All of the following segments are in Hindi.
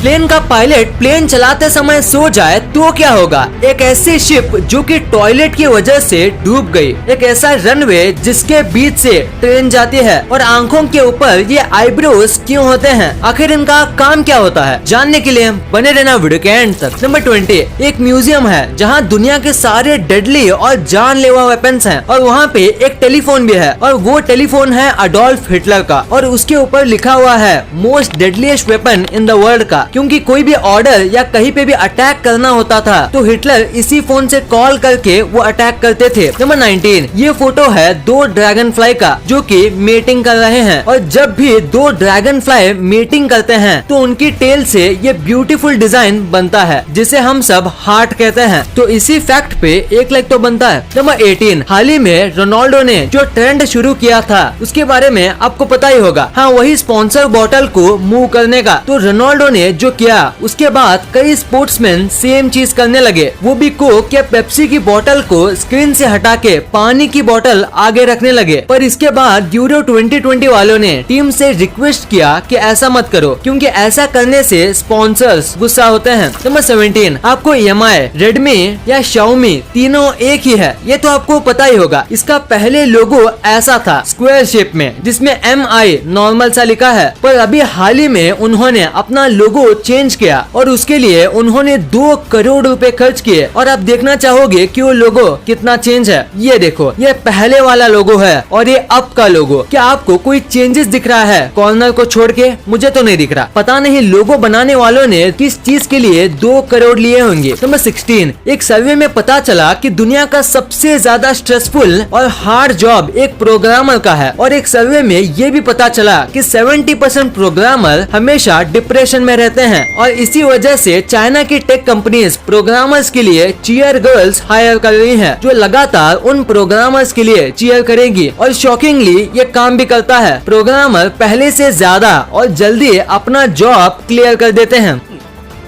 प्लेन का पायलट प्लेन चलाते समय सो जाए तो क्या होगा? एक ऐसी शिप जो कि टॉयलेट की वजह से डूब गई, एक ऐसा रनवे जिसके बीच से ट्रेन जाती है और आंखों के ऊपर ये आईब्रोज क्यों होते हैं? आखिर इनका काम क्या होता है? जानने के लिए बने रहना वीडियो के एंड तक। नंबर 20, एक म्यूजियम है जहाँ दुनिया के सारे डेडली और जानलेवा वेपन्स हैं और वहाँ पे एक टेलीफोन भी है और वो टेलीफोन है अडोल्फ हिटलर का और उसके ऊपर लिखा हुआ है most deadliest weapon in the world का, क्योंकि कोई भी ऑर्डर या कहीं पे भी अटैक करना होता था तो हिटलर इसी फोन से कॉल करके वो अटैक करते थे। नंबर 19, ये फोटो है दो ड्रैगन फ्लाई का जो कि मीटिंग कर रहे हैं और जब भी दो ड्रैगन फ्लाई मीटिंग करते हैं तो उनकी टेल से ये ब्यूटीफुल डिजाइन बनता है जिसे हम सब हार्ट कहते हैं। तो इसी फैक्ट पे 1 लाइक तो बनता है। नंबर 18, हाल ही में रोनाल्डो ने जो ट्रेंड शुरू किया था उसके बारे में आपको पता ही होगा। हाँ, वही स्पॉन्सर बॉटल को मूव करने का। तो रोनाल्डो ने जो किया उसके बाद कई स्पोर्ट्समैन सेम चीज करने लगे, वो भी कोक या पेप्सी की बोतल को स्क्रीन से हटा के पानी की बोतल आगे रखने लगे। पर इसके बाद यूरो 2020 वालों ने टीम से रिक्वेस्ट किया कि ऐसा मत करो क्योंकि ऐसा करने से स्पॉन्सर्स गुस्सा होते हैं। नंबर 17, आपको EMI, रेडमी या Xiaomi तीनों एक ही है, ये तो आपको पता ही होगा। इसका पहले लोगो ऐसा था स्क्वायर शेप में जिसमें MI नॉर्मल सा लिखा है, पर अभी हाल ही में उन्होंने अपना लोगो चेंज किया और उसके लिए उन्होंने 2 करोड़ रुपए खर्च किए। और आप देखना चाहोगे कि वो लोगो कितना चेंज है। ये देखो, ये पहले वाला लोगो है और ये अब का लोगो। क्या आपको कोई चेंजेस दिख रहा है कॉर्नर को छोड़ के? मुझे तो नहीं दिख रहा। पता नहीं लोगो बनाने वालों ने किस चीज के लिए 2 करोड़ लिए होंगे। नंबर 16, एक सर्वे में पता चला कि दुनिया का सबसे ज्यादा स्ट्रेसफुल और हार्ड जॉब एक प्रोग्रामर का है और एक सर्वे में ये भी पता चला कि 70% प्रोग्रामर हमेशा डिप्रेशन में रहते हैं और इसी वजह से चाइना की टेक कंपनीज प्रोग्रामर्स के लिए चीयर गर्ल्स हायर कर रही हैं, जो लगातार उन प्रोग्रामर्स के लिए चीयर करेगी और शॉकिंगली ये काम भी करता है। प्रोग्रामर पहले से ज्यादा और जल्दी अपना जॉब क्लियर कर देते हैं।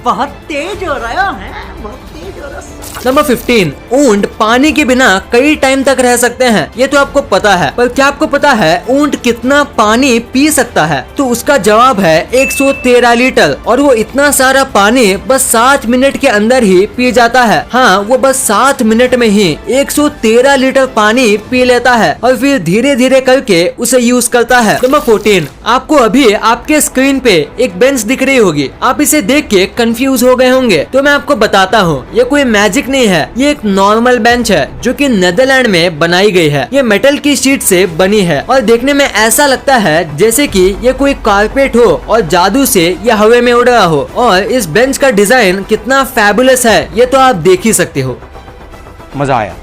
बहुत तेज हो रहा है, बहुत तेज हो रहा है। नंबर 15, ऊंट पानी के बिना कई टाइम तक रह सकते हैं, ये तो आपको पता है। पर क्या आपको पता है ऊंट कितना पानी पी सकता है? तो उसका जवाब है 113 लीटर और वो इतना सारा पानी बस 7 मिनट के अंदर ही पी जाता है। हाँ, वो बस 7 मिनट में ही 113 लीटर पानी पी लेता है और फिर धीरे धीरे करके उसे यूज करता है। नंबर 14, आपको अभी आपके स्क्रीन पे एक बेंच दिख रही होगी। आप इसे देख के कंफ्यूज हो गए होंगे, तो मैं आपको बताता हूँ, ये कोई मैजिक नहीं है। ये एक नॉर्मल बेंच है जो कि नेदरलैंड में बनाई गई है। ये मेटल की शीट से बनी है और देखने में ऐसा लगता है जैसे कि ये कोई कारपेट हो और जादू से ये हवा में उड़ रहा हो। और इस बेंच का डिजाइन कितना फैबुलस है ये तो आप देख ही सकते हो। मजा आया।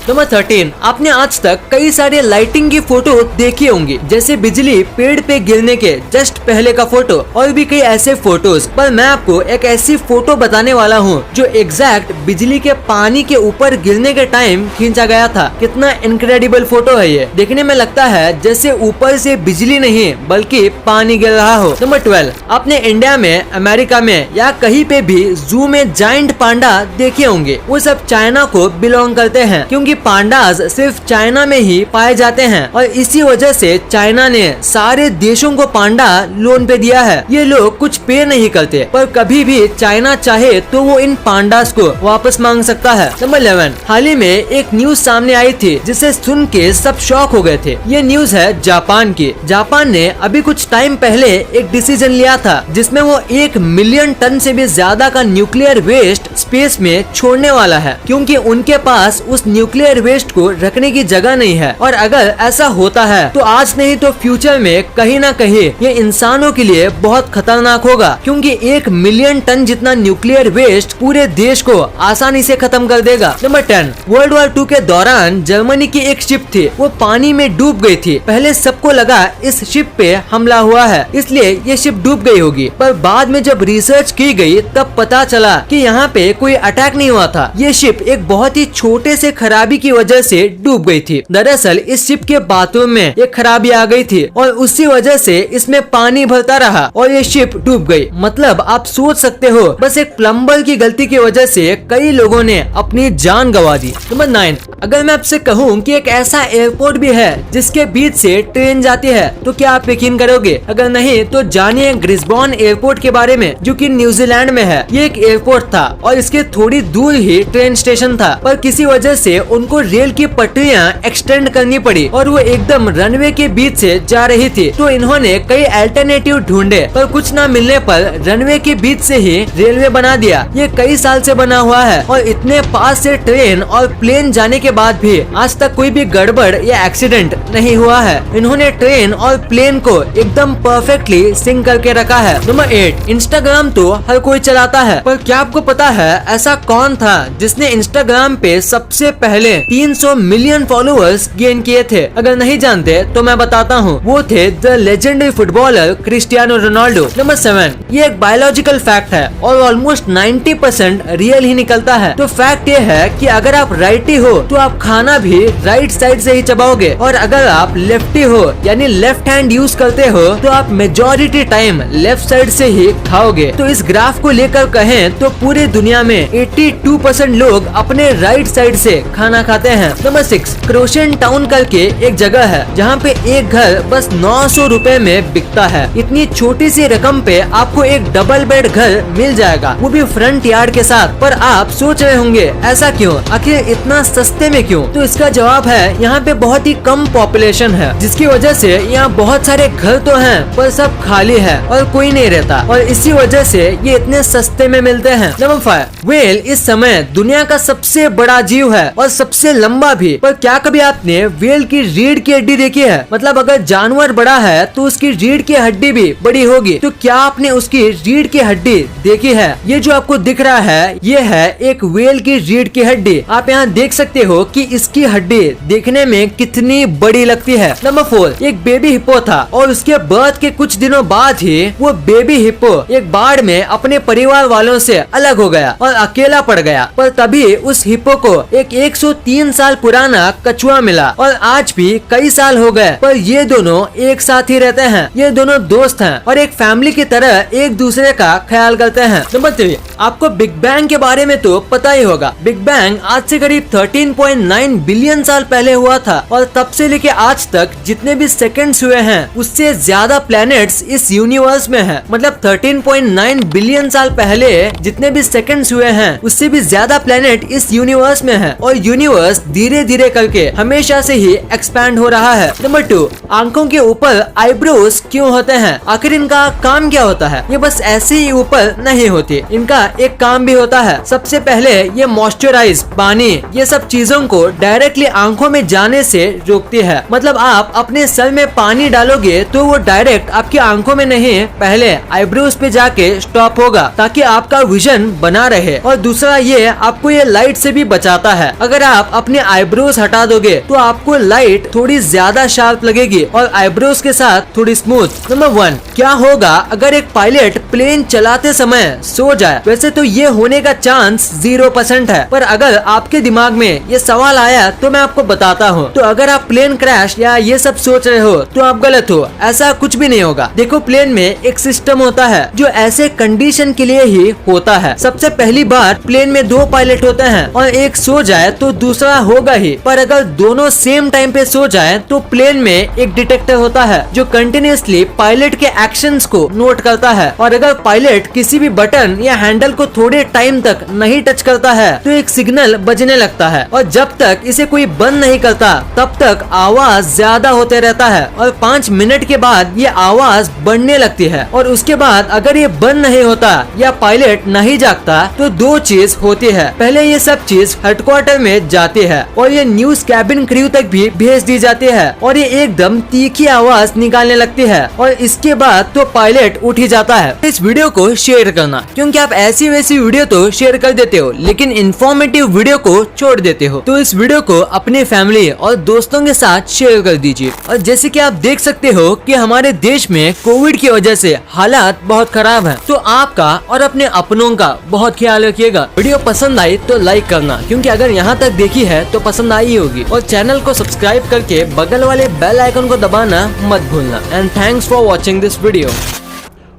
नंबर 13, आपने आज तक कई सारे लाइटिंग की फोटो देखी होंगी, जैसे बिजली पेड़ पे गिरने के जस्ट पहले का फोटो और भी कई ऐसे फोटोज। पर मैं आपको एक ऐसी फोटो बताने वाला हूँ जो एग्जैक्ट बिजली के पानी के ऊपर गिरने के टाइम खींचा गया था। कितना इनक्रेडिबल फोटो है ये। देखने में लगता है जैसे ऊपर से बिजली नहीं बल्कि पानी गिर रहा हो। नंबर 12, आपने इंडिया में, अमेरिका में या कहीं पे भी जू में जायंट पांडा देखे होंगे। वो सब चाइना को बिलोंग करते हैं क्योंकि पांडास सिर्फ चाइना में ही पाए जाते हैं और इसी वजह से चाइना ने सारे देशों को पांडा लोन पे दिया है। ये लोग कुछ पे नहीं करते, पर कभी भी चाइना चाहे तो वो इन पांडास को वापस मांग सकता है। नंबर 11, हाल ही में एक न्यूज सामने आई थी जिसे सुन के सब शॉक हो गए थे। ये न्यूज है जापान की। जापान ने अभी कुछ टाइम पहले एक डिसीजन लिया था जिसमें वो 1 मिलियन टन से भी ज्यादा का न्यूक्लियर वेस्ट स्पेस में छोड़ने वाला है, क्योंकि उनके पास उस न्यूक्लियर वेस्ट को रखने की जगह नहीं है। और अगर ऐसा होता है तो आज नहीं तो फ्यूचर में कहीं ना कहीं ये इंसानों के लिए बहुत खतरनाक होगा, क्योंकि 1 मिलियन टन जितना न्यूक्लियर वेस्ट पूरे देश को आसानी से खत्म कर देगा। नंबर 10, वर्ल्ड वॉर 2 के दौरान जर्मनी की एक शिप थी, वो पानी में डूब गई थी। पहले सबको लगा इस शिप पे हमला हुआ है इसलिए ये शिप डूब गई होगी, पर बाद में जब रिसर्च की गई तब पता चला कि यहाँ पे कोई अटैक नहीं हुआ था। ये शिप एक बहुत ही छोटे से खराबी खराबी की वजह से डूब गई थी। दरअसल इस शिप के बाथरूम में एक खराबी आ गई थी और उसी वजह से इसमें पानी भरता रहा और ये शिप डूब गई। मतलब आप सोच सकते हो, बस एक प्लम्बर की गलती की वजह से कई लोगों ने अपनी जान गंवा दी। नंबर 9, अगर मैं आपसे कहूँ कि एक ऐसा एयरपोर्ट भी है जिसके बीच से ट्रेन जाती है तो क्या आप यकीन करोगे? अगर नहीं तो जानिए ब्रिस्बेन एयरपोर्ट के बारे में, जो कि न्यूजीलैंड में है। ये एक एयरपोर्ट था और इसके थोड़ी दूर ही ट्रेन स्टेशन था, पर किसी वजह से उनको रेल की पटरियां एक्सटेंड करनी पड़ी और वो एकदम रनवे के बीच से जा रही थी। तो इन्होंने कई अल्टरनेटिव ढूंढे, पर कुछ न मिलने पर रनवे के बीच से ही रेलवे बना दिया। ये कई साल से बना हुआ है और इतने पास से ट्रेन और प्लेन जाने के बाद भी आज तक कोई भी गड़बड़ या एक्सीडेंट नहीं हुआ है। इन्होंने ट्रेन और प्लेन को एकदम परफेक्टली सिंक करके रखा है। नंबर 8, इंस्टाग्राम तो हर कोई चलाता है, पर क्या आपको पता है ऐसा कौन था जिसने इंस्टाग्राम पे सबसे पहले 300 मिलियन फॉलोअर्स गेन किए थे? अगर नहीं जानते तो मैं बताता हूँ, वो थे the legendary footballer Cristiano Ronaldo. Number 7, ये एक बायोलॉजिकल फैक्ट है और ऑलमोस्ट 90% रियल ही निकलता है। तो फैक्ट ये है कि अगर आप राइटी हो तो आप खाना भी राइट साइड से ही चबाओगे, और अगर आप लेफ्टी हो यानी लेफ्ट हैंड यूज करते हो तो आप मेजॉरिटी टाइम लेफ्ट साइड से ही खाओगे। तो इस ग्राफ को लेकर कहें तो पूरी दुनिया में 82% लोग अपने राइट साइड से खाना खाते हैं। नंबर 6, क्रोशन टाउन करके एक जगह है जहाँ पे एक घर बस 900 रुपए में बिकता है। इतनी छोटी सी रकम पे आपको एक डबल बेड घर मिल जाएगा, वो भी फ्रंट यार्ड के साथ। पर आप सोच रहे होंगे ऐसा क्यों, आखिर इतना सस्ते में क्यों? तो इसका जवाब है यहाँ पे बहुत ही कम पॉपुलेशन है, जिसकी वजह से यहाँ बहुत सारे घर तो हैं पर सब खाली है और कोई नहीं रहता, और इसी वजह से ये इतने सस्ते में मिलते हैं। नंबर 5, व्हेल इस समय दुनिया का सबसे बड़ा जीव है और सबसे लंबा भी। पर क्या कभी आपने व्हेल की रीढ़ की हड्डी देखी है? मतलब अगर जानवर बड़ा है तो उसकी रीढ़ की हड्डी भी बड़ी होगी। तो क्या आपने उसकी रीढ़ की हड्डी देखी है? ये जो आपको दिख रहा है ये है एक व्हेल की रीढ़ की हड्डी। आप यहाँ देख सकते हो कि इसकी हड्डी देखने में कितनी बड़ी लगती है। नंबर 4, एक बेबी हिप्पो था और उसके बर्थ के कुछ दिनों बाद ही वो बेबी हिप्पो एक बाढ़ में अपने परिवार वालों से अलग हो गया और अकेला पड़ गया। पर तभी उस हिप्पो को एक 103 साल पुराना कछुआ मिला और आज भी कई साल हो गए पर ये दोनों एक साथ ही रहते हैं। ये दोनों दोस्त हैं और एक फैमिली की तरह एक दूसरे का ख्याल करते हैं। नंबर 3, आपको बिग बैंग के बारे में तो पता ही होगा। बिग बैंग आज से करीब 13.9 बिलियन साल पहले हुआ था और तब से लेके आज तक जितने भी सेकंड्स हुए हैं उससे ज्यादा प्लैनेट्स इस यूनिवर्स में हैं। मतलब 13.9 बिलियन साल पहले जितने भी सेकंड्स हुए हैं उससे भी ज्यादा प्लैनेट इस यूनिवर्स में है और यूनिवर्स धीरे धीरे करके हमेशा से ही एक्सपैंड हो रहा है। नंबर 2, आंखों के ऊपर आईब्रोज क्यों होते हैं? आखिर इनका काम क्या होता है? ये बस ऐसे ही ऊपर नहीं होती, इनका एक काम भी होता है। सबसे पहले ये मॉइस्चराइज, पानी, ये सब चीजों को डायरेक्टली आंखों में जाने से रोकती है। मतलब आप अपने सर में पानी डालोगे तो वो डायरेक्ट आपकी आंखों में नहीं, पहले आईब्रोज पे जाके स्टॉप होगा ताकि आपका विजन बना रहे। और दूसरा ये आपको ये लाइट से भी बचाता है। अगर आप अपने आईब्रोज हटा दोगे तो आपको लाइट थोड़ी ज्यादा शार्प लगेगी और आईब्रोज के साथ थोड़ी स्मूथ। नंबर 1, क्या होगा अगर एक पायलट प्लेन चलाते समय सो जाए? वैसे तो ये होने का चांस 0% है, पर अगर आपके दिमाग में ये सवाल आया तो मैं आपको बताता हूँ। तो अगर आप प्लेन क्रैश या ये सब सोच रहे हो तो आप गलत हो, ऐसा कुछ भी नहीं होगा। देखो प्लेन में एक सिस्टम होता है जो ऐसे कंडीशन के लिए ही होता है। सबसे पहली बार प्लेन में 2 पायलट होते हैं और एक सो जाए तो दूसरा होगा ही, पर अगर दोनों सेम टाइम पे सो जाए तो प्लेन में एक डिटेक्टर होता है जो कंटिन्यूअसली पायलट के एक्शंस को नोट करता है, और अगर पायलट किसी भी बटन या हैंडल को थोड़े टाइम तक नहीं टच करता है तो एक सिग्नल बजने लगता है, और जब तक इसे कोई बंद नहीं करता तब तक आवाज ज्यादा होते रहता है और 5 मिनट के बाद ये आवाज बढ़ने लगती है। और उसके बाद अगर ये बंद नहीं होता या पायलट नहीं जागता तो 2 चीज होती है। पहले ये सब चीज हेडक्वार्टर में जाती है और ये न्यूज कैबिन क्रू तक भी भेज दी जाती है और ये एकदम तीखी आवाज निकालने लगती है और इसके बाद तो पायलट उठ ही जाता है। इस वीडियो को शेयर करना क्योंकि आप ऐसी ऐसी वैसी वीडियो तो शेयर कर देते हो, लेकिन इन्फॉर्मेटिव वीडियो को छोड़ देते हो। तो इस वीडियो को अपने फैमिली और दोस्तों के साथ शेयर कर दीजिए। और जैसे कि आप देख सकते हो कि हमारे देश में कोविड की वजह से हालात बहुत खराब हैं, तो आपका और अपने अपनों का बहुत ख्याल रखिएगा। वीडियो पसंद आई तो लाइक करना, क्योंकि अगर यहाँ तक देखी है तो पसंद आई होगी। और चैनल को सब्सक्राइब करके बगल वाले बेल आइकन को दबाना मत भूलना। And thanks for watching this video.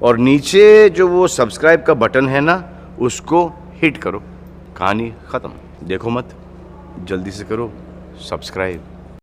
और नीचे जो वो सब्सक्राइब का बटन है ना, उसको हिट करो। कहानी खत्म। देखो मत, जल्दी से करो सब्सक्राइब।